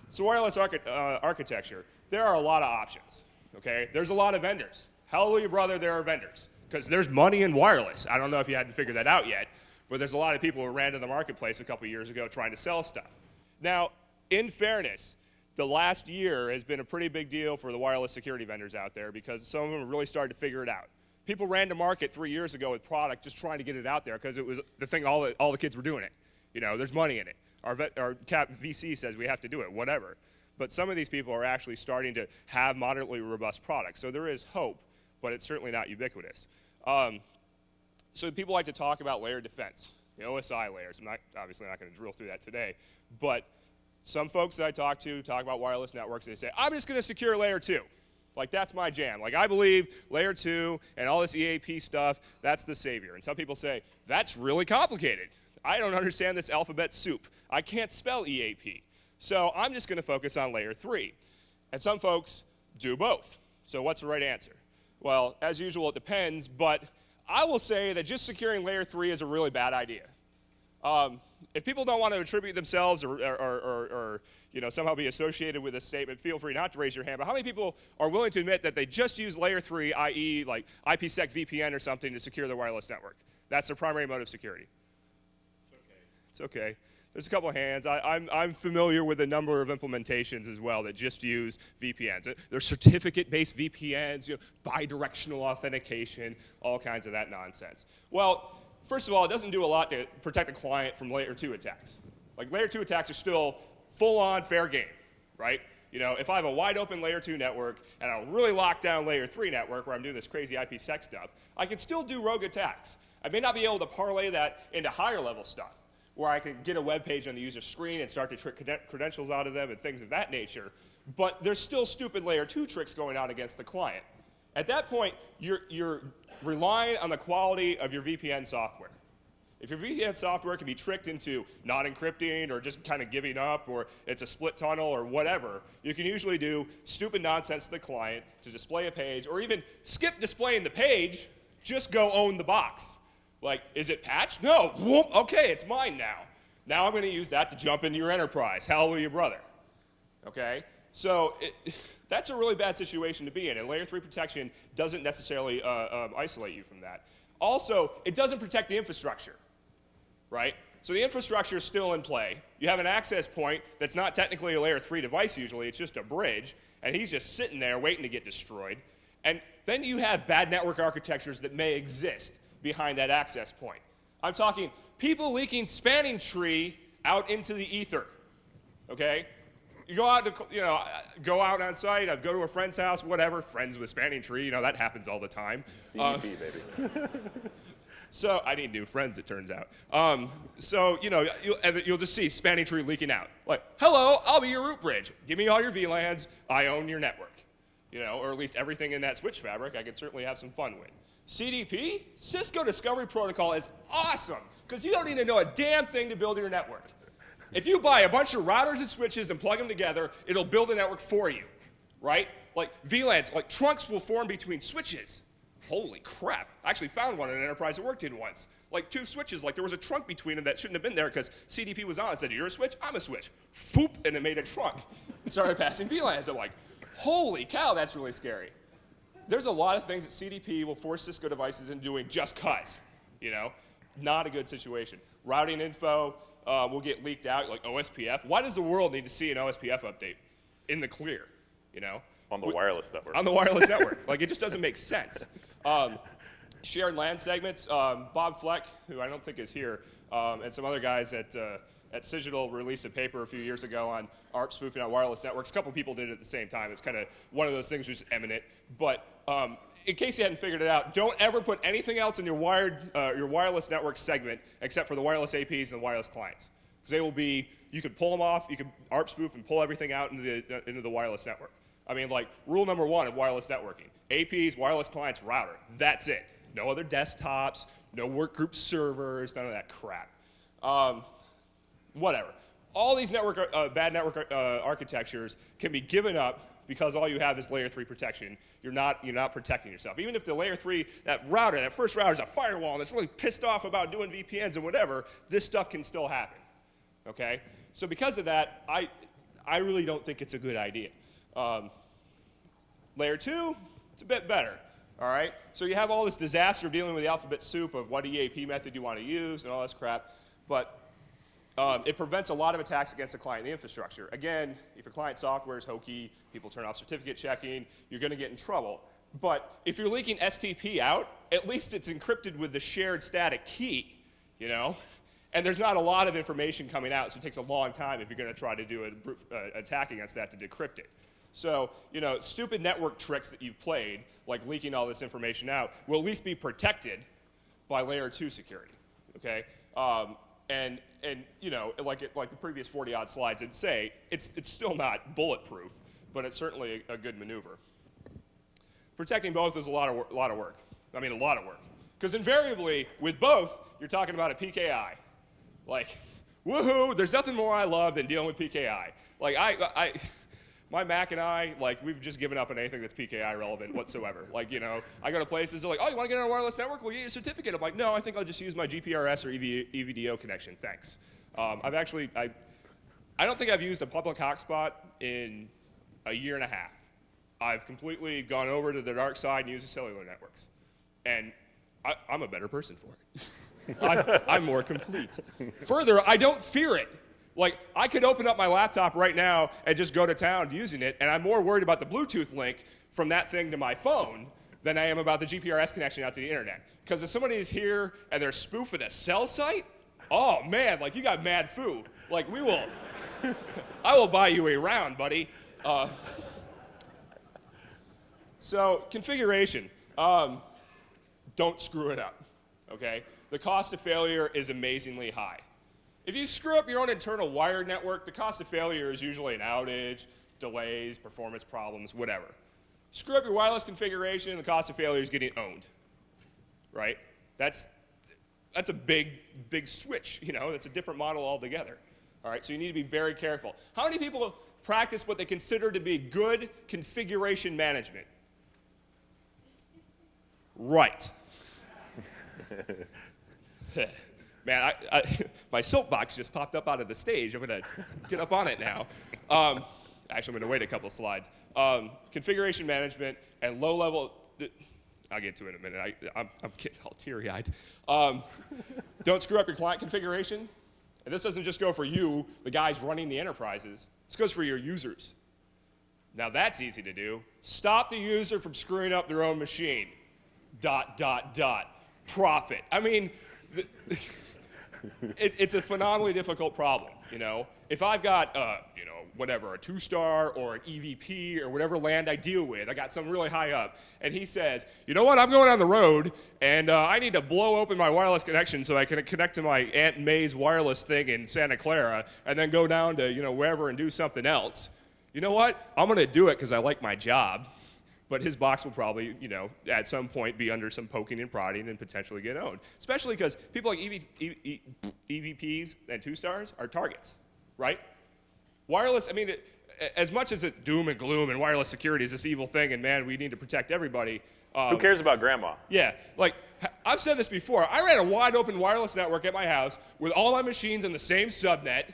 So wireless architecture, there are a lot of options. Okay? There's a lot of vendors. Hallelujah, brother, there are vendors. Because there's money in wireless. I don't know if you hadn't figured that out yet, but there's a lot of people who ran to the marketplace a couple years ago trying to sell stuff. Now, in fairness, the last year has been a pretty big deal for the wireless security vendors out there because some of them have really started to figure it out. People ran to market 3 years ago with product just trying to get it out there because it was the thing all the kids were doing it. There's money in it. Our cap VC says we have to do it, whatever. But some of these people are actually starting to have moderately robust products. So there is hope, but it's certainly not ubiquitous. So people like to talk about layered defense, the OSI layers. I'm obviously not going to drill through that today. But some folks that I talk to talk about wireless networks, and they say, I'm just going to secure layer 2. Like, that's my jam. Like, I believe layer 2 and all this EAP stuff, that's the savior. And some people say, that's really complicated. I don't understand this alphabet soup. I can't spell EAP. So I'm just going to focus on layer 3. And some folks do both. So what's the right answer? Well, as usual, it depends. But I will say that just securing layer 3 is a really bad idea. If people don't want to attribute themselves or somehow be associated with this statement, feel free not to raise your hand. But how many people are willing to admit that they just use layer 3, i.e. like IPsec VPN or something to secure their wireless network? That's their primary mode of security. It's okay. There's a couple of hands. I'm familiar with a number of implementations as well that just use VPNs. They're certificate-based VPNs, bidirectional authentication, all kinds of that nonsense. Well, first of all, it doesn't do a lot to protect the client from layer 2 attacks. Like layer 2 attacks are still full-on fair game, right? If I have a wide open layer 2 network and a really locked down layer 3 network where I'm doing this crazy IPsec stuff, I can still do rogue attacks. I may not be able to parlay that into higher level stuff, where I can get a web page on the user screen and start to trick credentials out of them and things of that nature. But there's still stupid layer 2 tricks going on against the client. At that point, you're relying on the quality of your VPN software. If your VPN software can be tricked into not encrypting or just kind of giving up, or it's a split tunnel or whatever, you can usually do stupid nonsense to the client to display a page, or even skip displaying the page, just go own the box. Like, is it patched? No. Whoop, okay, it's mine now. Now I'm going to use that to jump into your enterprise. Hallelujah, brother. Okay? So that's a really bad situation to be in, and layer 3 protection doesn't necessarily isolate you from that. Also, it doesn't protect the infrastructure, right? So the infrastructure is still in play. You have an access point that's not technically a layer 3 device usually, it's just a bridge, and he's just sitting there waiting to get destroyed. And then you have bad network architectures that may exist behind that access point. I'm talking people leaking spanning tree out into the ether, okay? You go out to, go out on site, I'd go to a friend's house, whatever, friends with spanning tree, that happens all the time. CDP, baby. So I need new friends, it turns out. You'll just see spanning tree leaking out. Like, hello, I'll be your root bridge. Give me all your VLANs, I own your network. Or at least everything in that switch fabric I could certainly have some fun with. CDP, Cisco Discovery Protocol, is awesome, because you don't need to know a damn thing to build your network. If you buy a bunch of routers and switches and plug them together, it'll build a network for you, right? Like VLANs, like trunks will form between switches. Holy crap. I actually found one in an enterprise I worked in once. Like 2 switches, like there was a trunk between them that shouldn't have been there because CDP was on and said, you're a switch, I'm a switch. Foop, and it made a trunk. And started passing VLANs. I'm like, holy cow, that's really scary. There's a lot of things that CDP will force Cisco devices into doing just cause, Not a good situation. Routing info will get leaked out, like OSPF. Why does the world need to see an OSPF update in the clear, On the wireless network. On the wireless network. Like, it just doesn't make sense. Shared LAN segments, Bob Fleck, who I don't think is here, and some other guys at Cigital released a paper a few years ago on ARP spoofing on wireless networks. A couple people did it at the same time. It's kind of one of those things which is eminent. But in case you hadn't figured it out, don't ever put anything else in your wireless network segment except for the wireless APs and the wireless clients. Because they will be, you can pull them off, you can ARP spoof and pull everything out into the wireless network. I mean, like, rule number 1 of wireless networking. APs, wireless clients, router. That's it. No other desktops, no workgroup servers, none of that crap. Whatever. All these bad network architectures can be given up because all you have is layer 3 protection. You're not protecting yourself. Even if the layer 3, that first router is a firewall and it's really pissed off about doing VPNs and whatever, this stuff can still happen. Okay? So because of that, I really don't think it's a good idea. Layer 2, it's a bit better. All right? So you have all this disaster of dealing with the alphabet soup of what EAP method you want to use and all this crap, but it prevents a lot of attacks against the client and the infrastructure. Again, if your client software is hokey, people turn off certificate checking, you're going to get in trouble. But if you're leaking STP out, at least it's encrypted with the shared static key, And there's not a lot of information coming out, so it takes a long time if you're going to try to do an attack against that to decrypt it. So, stupid network tricks that you've played, like leaking all this information out, will at least be protected by layer 2 security, okay? And like the previous 40-odd slides would say, it's still not bulletproof, but it's certainly a good maneuver. Protecting both is a lot of work. I mean, a lot of work. Because invariably, with both, you're talking about a PKI. Like, woohoo, there's nothing more I love than dealing with PKI. Like, my Mac and I, like, we've just given up on anything that's PKI relevant whatsoever. Like, I go to places, they're like, oh, you want to get on a wireless network? Well, you get a certificate. I'm like, no, I think I'll just use my GPRS or EVDO connection, thanks. I don't think I've used a public hotspot in a year and a half. I've completely gone over to the dark side and used the cellular networks. And I'm a better person for it. I'm more complete. Further, I don't fear it. Like, I could open up my laptop right now and just go to town using it, and I'm more worried about the Bluetooth link from that thing to my phone than I am about the GPRS connection out to the internet. Because if somebody is here and they're spoofing a cell site, oh man, like you got mad foo. Like I will buy you a round, buddy. So configuration, don't screw it up, okay? The cost of failure is amazingly high. If you screw up your own internal wired network, the cost of failure is usually an outage, delays, performance problems, whatever. Screw up your wireless configuration, the cost of failure is getting owned, right? That's a big switch, you know? That's a different model altogether, all right? So you need to be very careful. How many people practice what they consider to be good configuration management? Right. Man, my soapbox just popped up out of the stage. I'm going to get up on it now. Actually, I'm going to wait a couple slides. Configuration management and low-level... I'll get to it in a minute. I'm getting all teary-eyed. Don't screw up your client configuration. And this doesn't just go for you, the guys running the enterprises. This goes for your users. Now, that's easy to do. Stop the user from screwing up their own machine. ... Profit. I mean... It's a phenomenally difficult problem, you know? If I've got, you know, whatever, a 2-star or an EVP or whatever land I deal with, I got some really high up, and he says, you know what, I'm going on the road, and I need to blow open my wireless connection so I can connect to my Aunt May's wireless thing in Santa Clara, and then go down to, you know, wherever and do something else. You know what? I'm going to do it because I like my job. But his box will probably, you know, at some point be under some poking and prodding and potentially get owned. Especially because people like EVPs and 2-stars are targets, right? Wireless, I mean, as much as it doom and gloom and wireless security is this evil thing and man, we need to protect everybody. Who cares about grandma? Yeah, like, I've said this before. I ran a wide open wireless network at my house with all my machines on the same subnet,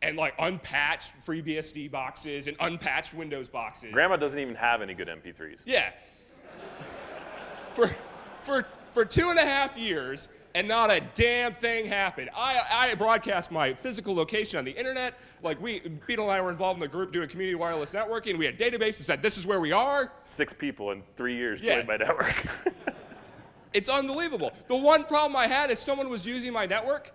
and like unpatched FreeBSD boxes and unpatched Windows boxes. Grandma doesn't even have any good MP3s. Yeah. For 2.5 years, and not a damn thing happened. I broadcast my physical location on the internet. Like Beetle and I were involved in the group doing community wireless networking. We had databases that said this is where we are. 6 people in 3 years joined my network. It's unbelievable. The one problem I had is someone was using my network.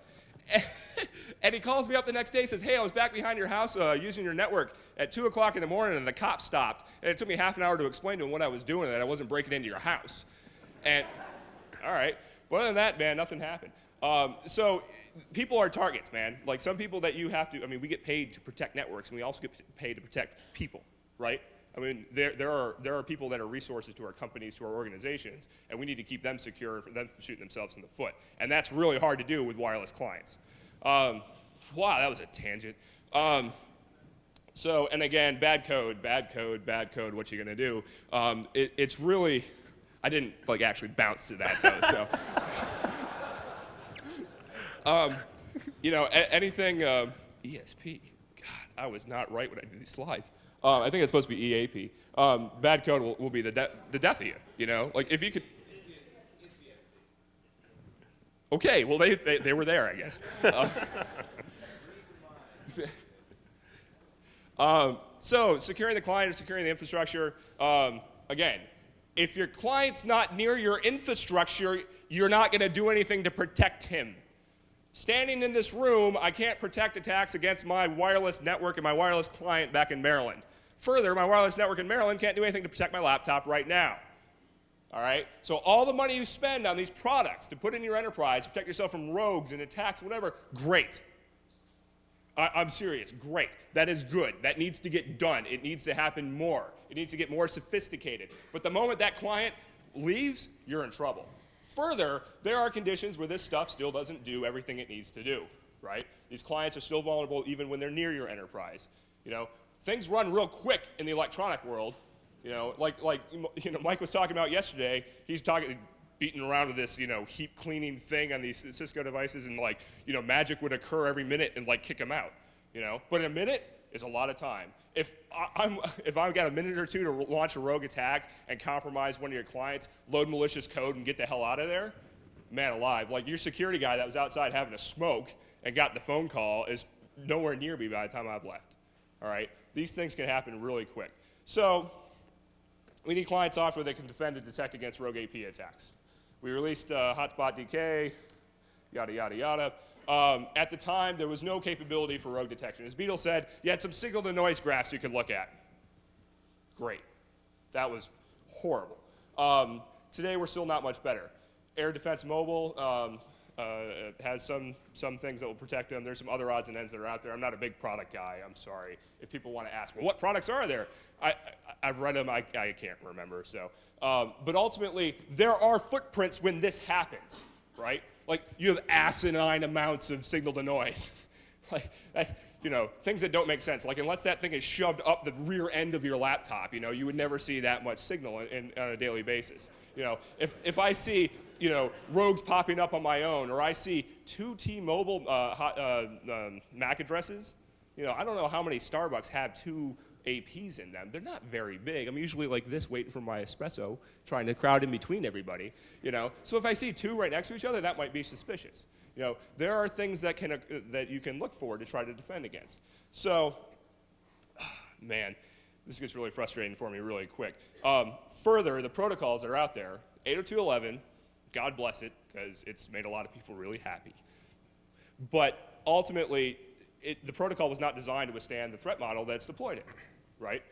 And he calls me up the next day and says, hey, I was back behind your house using your network at 2 o'clock in the morning, and the cops stopped. And it took me half an hour to explain to him what I was doing and that I wasn't breaking into your house. And, all right. But other than that, man, nothing happened. So people are targets, man. Like some people that you have to, I mean, we get paid to protect networks, and we also get paid to protect people, right? I mean, there are people that are resources to our companies, to our organizations, and we need to keep them secure for them shooting themselves in the foot. And that's really hard to do with wireless clients. Wow, that was a tangent. So, and again, bad code, what you gonna do? It's really, I didn't like actually bounce to that though, so. You know, anything, ESP, God, I was not right when I did these slides. I think it's supposed to be EAP. Bad code will be the death of you, you know? Like if you could. Okay, well, they were there, I guess. So, securing the client or securing the infrastructure, again, if your client's not near your infrastructure, you're not going to do anything to protect him. Standing in this room, I can't protect attacks against my wireless network and my wireless client back in Maryland. Further, my wireless network in Maryland can't do anything to protect my laptop right now. All right? So all the money you spend on these products to put in your enterprise, protect yourself from rogues and attacks, whatever, great. I'm serious, great. That is good. That needs to get done. It needs to happen more. It needs to get more sophisticated. But the moment that client leaves, you're in trouble. Further, there are conditions where this stuff still doesn't do everything it needs to do, right? These clients are still vulnerable even when they're near your enterprise. You know, things run real quick in the electronic world. You know, like you know, Mike was talking about yesterday. He's talking beating around with this, heap cleaning thing on these Cisco devices, and like, magic would occur every minute and like kick them out, But a minute is a lot of time. If I've got a minute or two to launch a rogue attack and compromise one of your clients, load malicious code and get the hell out of there, man alive. Like your security guy that was outside having a smoke and got the phone call is nowhere near me by the time I've left. All right? These things can happen really quick. So we need client software that can defend and detect against rogue AP attacks. We released Hotspot DK, yada, yada, yada. At the time, there was no capability for rogue detection. As Beetle said, you had some signal-to-noise graphs you could look at. Great. That was horrible. Today, we're still not much better. Air Defense Mobile has some things that will protect them. There's some other odds and ends that are out there. I'm not a big product guy. I'm sorry. If people want to ask, well, what products are there? I've read them. I can't remember. So, but ultimately, there are footprints when this happens, right? Like, you have asinine amounts of signal to noise. Like, things that don't make sense. Like, unless that thing is shoved up the rear end of your laptop, you would never see that much signal on a daily basis. If I see, rogues popping up on my own, or I see 2 T-Mobile MAC addresses, I don't know how many Starbucks have 2 APs in them. They're not very big. I'm usually like this waiting for my espresso, trying to crowd in between everybody, So if I see 2 right next to each other, that might be suspicious. There are things that you can look for to try to defend against. So, man, this gets really frustrating for me really quick. Further, the protocols that are out there, 802.11, God bless it, because it's made a lot of people really happy. But ultimately, the protocol was not designed to withstand the threat model that's deployed it, right?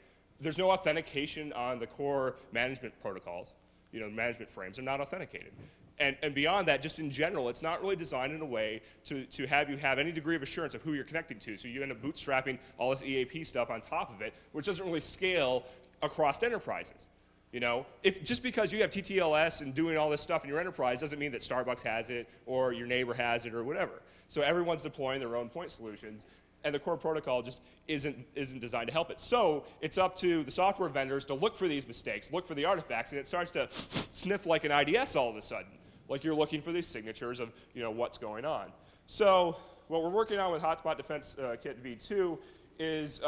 There's no authentication on the core management protocols. Management frames are not authenticated. And beyond that, just in general, it's not really designed in a way to have you have any degree of assurance of who you're connecting to. So you end up bootstrapping all this EAP stuff on top of it, which doesn't really scale across enterprises. If just because you have TTLS and doing all this stuff in your enterprise doesn't mean that Starbucks has it or your neighbor has it or whatever. So everyone's deploying their own point solutions, and the core protocol just isn't designed to help it. So it's up to the software vendors to look for these mistakes, look for the artifacts, and it starts to sniff like an IDS all of a sudden, like you're looking for these signatures of what's going on. So what we're working on with Hotspot Defense Kit v2 is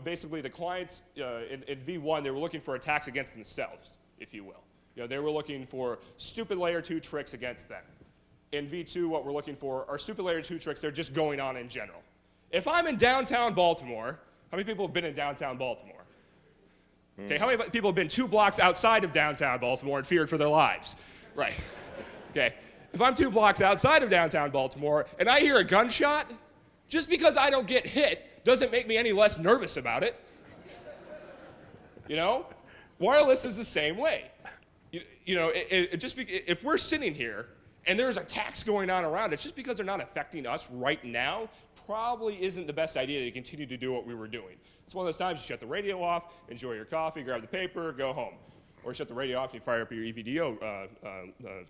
basically the clients in V1, they were looking for attacks against themselves, if you will. They were looking for stupid layer 2 tricks against them. In V2, what we're looking for are stupid layer 2 tricks that are just going on in general. If I'm in downtown Baltimore, how many people have been in downtown Baltimore? Okay, how many people have been 2 blocks outside of downtown Baltimore and feared for their lives? Right. Okay, if I'm 2 blocks outside of downtown Baltimore and I hear a gunshot, just because I don't get hit doesn't make me any less nervous about it. Wireless is the same way. If we're sitting here and there's attacks going on around us, just because they're not affecting us right now, probably isn't the best idea to continue to do what we were doing. It's one of those times you shut the radio off, enjoy your coffee, grab the paper, go home. Or shut the radio off and you fire up your EVDO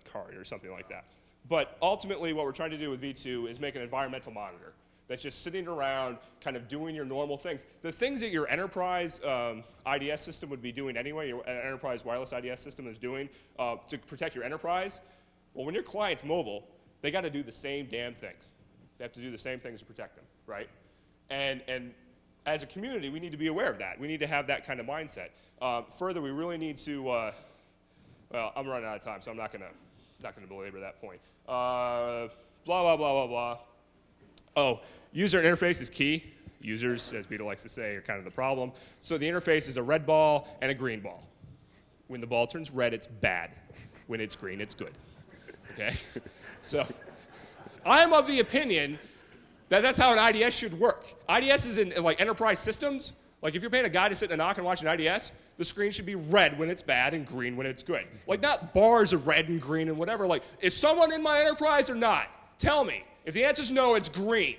card or something like that. But ultimately, what we're trying to do with V2 is make an environmental monitor that's just sitting around, kind of doing your normal things. The things that your enterprise IDS system would be doing anyway, your enterprise wireless IDS system is doing to protect your enterprise, well, when your client's mobile, they got to do the same damn things. They have to do the same things to protect them, right? And as a community, we need to be aware of that. We need to have that kind of mindset. Further, we really need to, well, I'm running out of time, so I'm not gonna belabor that point. Blah, blah, blah, blah, blah. Oh, user interface is key. Users, as Beetle likes to say, are kind of the problem. So the interface is a red ball and a green ball. When the ball turns red, it's bad. When it's green, it's good. Okay? So I'm of the opinion that that's how an IDS should work. IDS is in like enterprise systems. Like if you're paying a guy to sit in a NOC and watch an IDS, the screen should be red when it's bad and green when it's good. Like not bars of red and green and whatever. Like, is someone in my enterprise or not? Tell me. If the answer is no, it's green.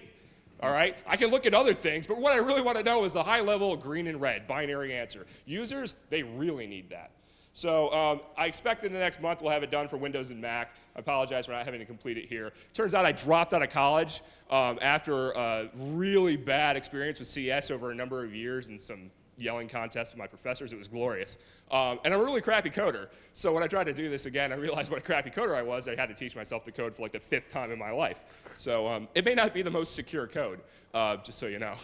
All right? I can look at other things, but what I really want to know is the high level green and red, binary answer. Users, they really need that. So I expect in the next month we'll have it done for Windows and Mac. I apologize for not having to complete it here. Turns out I dropped out of college after a really bad experience with CS over a number of years and some yelling contest with my professors. It was glorious. And I'm a really crappy coder. So when I tried to do this again, I realized what a crappy coder I was. I had to teach myself to code for like the 5th time in my life. So it may not be the most secure code, just so you know.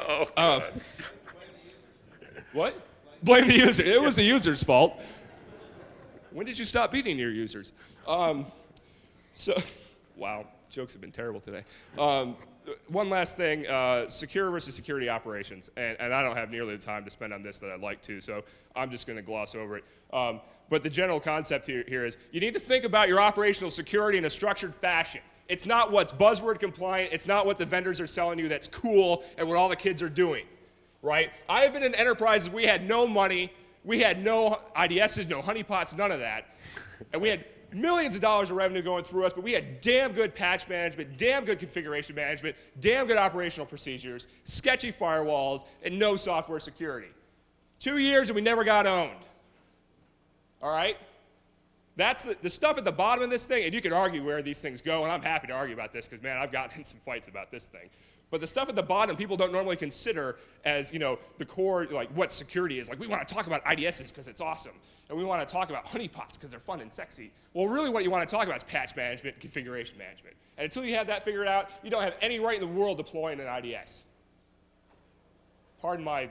Oh, God. What? Blame the user. It was the user's fault. When did you stop beating your users? Wow, jokes have been terrible today. One last thing, secure versus security operations. And I don't have nearly the time to spend on this that I'd like to, so I'm just going to gloss over it. But the general concept here is you need to think about your operational security in a structured fashion. It's not what's buzzword compliant. It's not what the vendors are selling you that's cool and what all the kids are doing, right? I have been in enterprises, we had no money, we had no IDSs, no honeypots, none of that. And we had millions of dollars of revenue going through us, but we had damn good patch management, damn good configuration management, damn good operational procedures, sketchy firewalls, and no software security. 2 years and we never got owned. All right? That's the stuff at the bottom of this thing, and you can argue where these things go, and I'm happy to argue about this because, man, I've gotten in some fights about this thing. But the stuff at the bottom people don't normally consider as, the core, like what security is. Like, we want to talk about IDSs because it's awesome, and we want to talk about honeypots because they're fun and sexy. Well, really what you want to talk about is patch management and configuration management. And until you have that figured out, you don't have any right in the world deploying an IDS. Pardon my,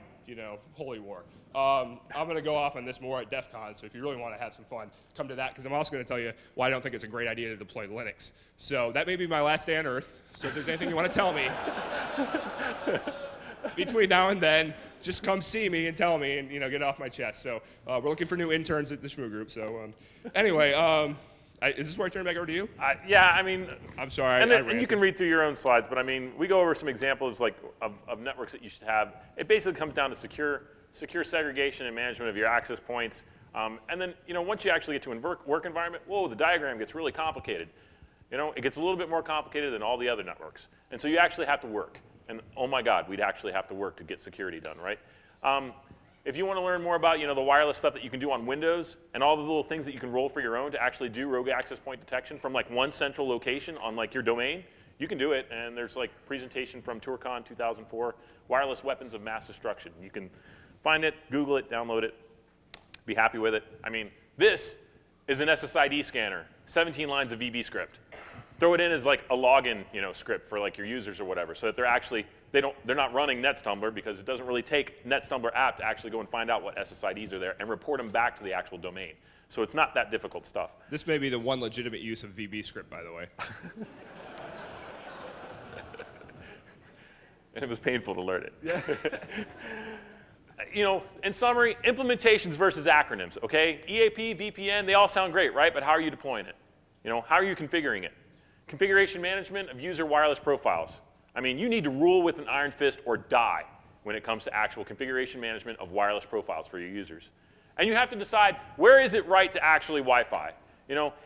holy war. I'm going to go off on this more at DEF CON, so if you really want to have some fun, come to that, because I'm also going to tell you why I don't think it's a great idea to deploy Linux. So that may be my last day on Earth, so if there's anything you want to tell me between now and then, just come see me and tell me and get it off my chest. So we're looking for new interns at the Shmoo Group. So anyway, is this where I turn it back over to you? Yeah, I mean, I'm sorry. And you can read through your own slides, but I mean, we go over some examples of networks that you should have. It basically comes down to secure segregation and management of your access points. And then, once you actually get to a work environment, whoa, the diagram gets really complicated. It gets a little bit more complicated than all the other networks. And so you actually have to work. And oh my God, we'd actually have to work to get security done, right? If you want to learn more about, the wireless stuff that you can do on Windows and all the little things that you can roll for your own to actually do rogue access point detection from like one central location on like your domain, you can do it. And there's like presentation from TourCon 2004, wireless weapons of mass destruction. You can find it, Google it, download it, be happy with it. I mean, this is an SSID scanner, 17 lines of VB script. Throw it in as like a login, script for like your users or whatever, so that they're not running NetStumbler because it doesn't really take NetStumbler app to actually go and find out what SSIDs are there and report them back to the actual domain. So it's not that difficult stuff. This may be the one legitimate use of VB script, by the way. And it was painful to learn it. Yeah. In summary, implementations versus acronyms, okay? EAP, VPN, they all sound great, right? But how are you deploying it? How are you configuring it? Configuration management of user wireless profiles. I mean, you need to rule with an iron fist or die when it comes to actual configuration management of wireless profiles for your users. And you have to decide, where is it right to actually Wi-Fi?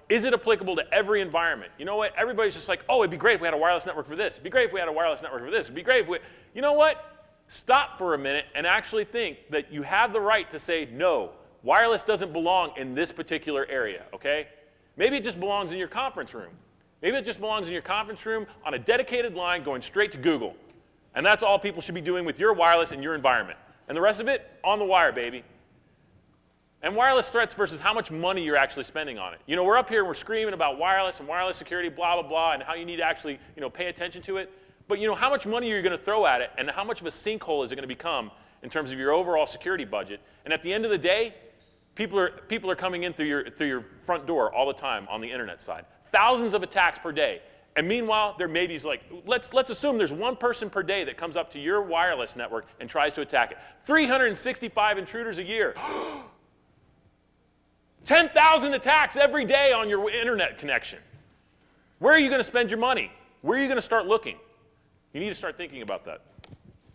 Is it applicable to every environment? You know what? Everybody's just like, oh, it'd be great if we had a wireless network for this. It'd be great if we had a wireless network for this. It'd be great if we... You know what? Stop for a minute and actually think that you have the right to say, no, wireless doesn't belong in this particular area, okay? Maybe it just belongs in your conference room. Maybe it just belongs in your conference room on a dedicated line going straight to Google. And that's all people should be doing with your wireless in your environment. And the rest of it, on the wire, baby. And wireless threats versus how much money you're actually spending on it. We're up here and we're screaming about wireless and wireless security, blah, blah, blah, and how you need to actually, pay attention to it. But how much money are you going to throw at it, and how much of a sinkhole is it going to become in terms of your overall security budget? And at the end of the day, people are coming in through your front door all the time on the internet side. Thousands of attacks per day. And meanwhile, there may be let's assume there's one person per day that comes up to your wireless network and tries to attack it. 365 intruders a year. 10,000 attacks every day on your internet connection. Where are you going to spend your money? Where are you going to start looking? You need to start thinking about that.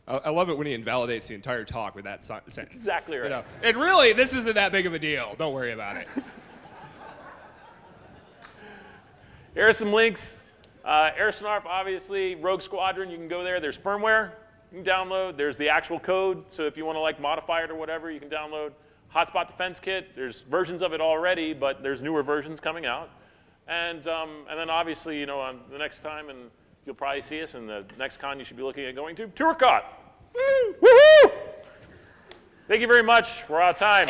I love it when he invalidates the entire talk with that sentence. Exactly right. And really, this isn't that big of a deal. Don't worry about it. Here are some links. AirSnarf, obviously. Rogue Squadron, you can go there. There's firmware you can download. There's the actual code. So if you want to modify it or whatever, you can download. Hotspot Defense Kit. There's versions of it already, but there's newer versions coming out. And then obviously, on the next time, and you'll probably see us in the next con you should be looking at going to, TourCon. Woo! Woohoo! Thank you very much. We're out of time.